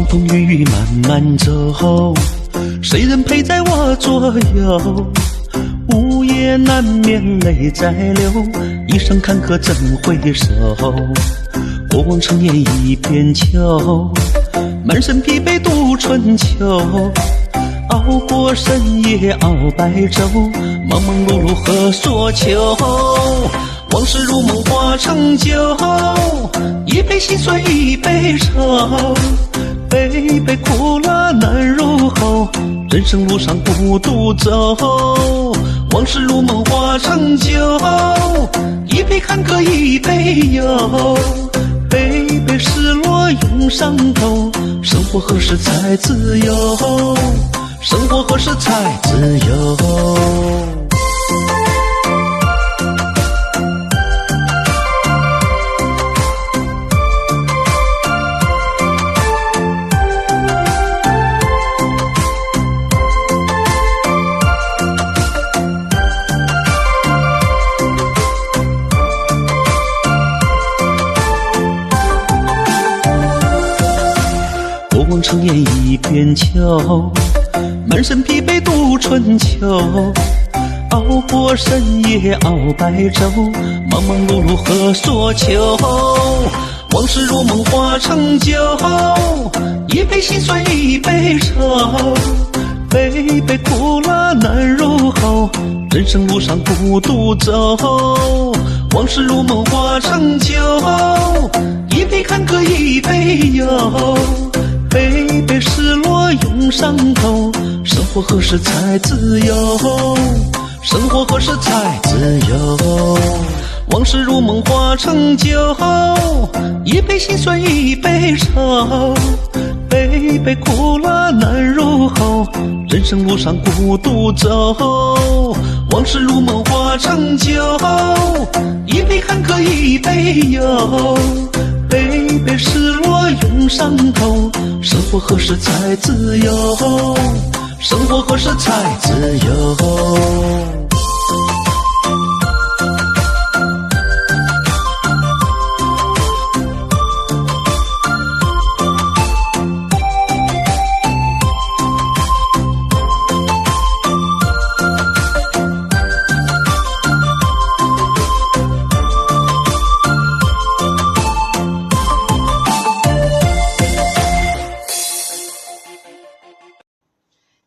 风雨雨慢慢走，谁人陪在我左右？午夜难眠泪在流，一生坎坷怎回首？过往陈年一边秋，满身疲惫度春秋。熬过深夜熬白昼，忙忙碌碌何所求？往事如梦化成酒，一杯心酸一杯愁。杯杯苦辣难入喉，人生路上不独走。往事如梦化成酒，一杯坎坷一杯忧。杯杯失落涌上头，生活何时才自由？生活何时才自由？过往陈年一边秋，满身疲惫度春秋。熬过深夜熬白昼，忙忙碌碌何所求？往事如梦化成酒，一杯心酸一杯愁。杯杯苦辣难入喉，人生路上不独走。往事如梦化成酒，一杯坎坷一杯忧。杯杯失落涌上头，生活何时才自由？生活何时才自由？往事如梦化成酒，一杯心酸一杯愁。杯杯苦辣难入喉，人生路上不独走。往事如梦化成酒，一杯坎坷一杯忧。杯杯失落涌上头，生活何时才自由？生活何时才自由？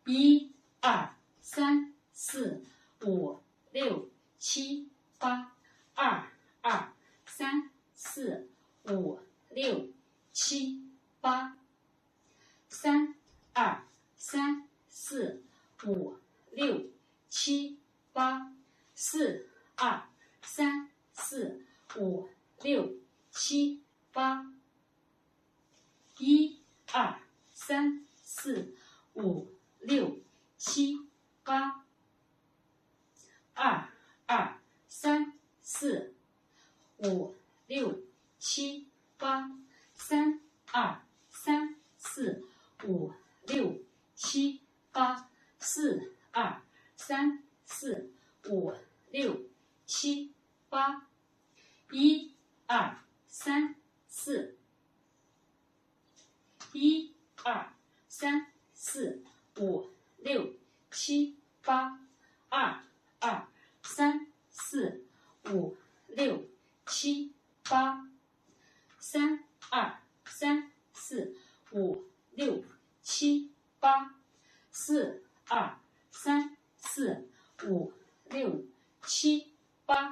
一、二、三、四、五、六、七、八，二、二、三、四、五、六、七、八，三、二、三、四、五、六、七、八，四、二、三、四、五、六、七、八，一、二、三、四、五、六、七、八，二、二、三、四、五、六、七、八，三、二、三、四、五、六、七、八，四、二、三、四、五、六、七、八，一、二、三、四，一、二、三、四、五、六、七、八，二、二、三、四、五、六、七、八，三、二、三、四、五、六、七、八，四、二、三、四、五、六、七、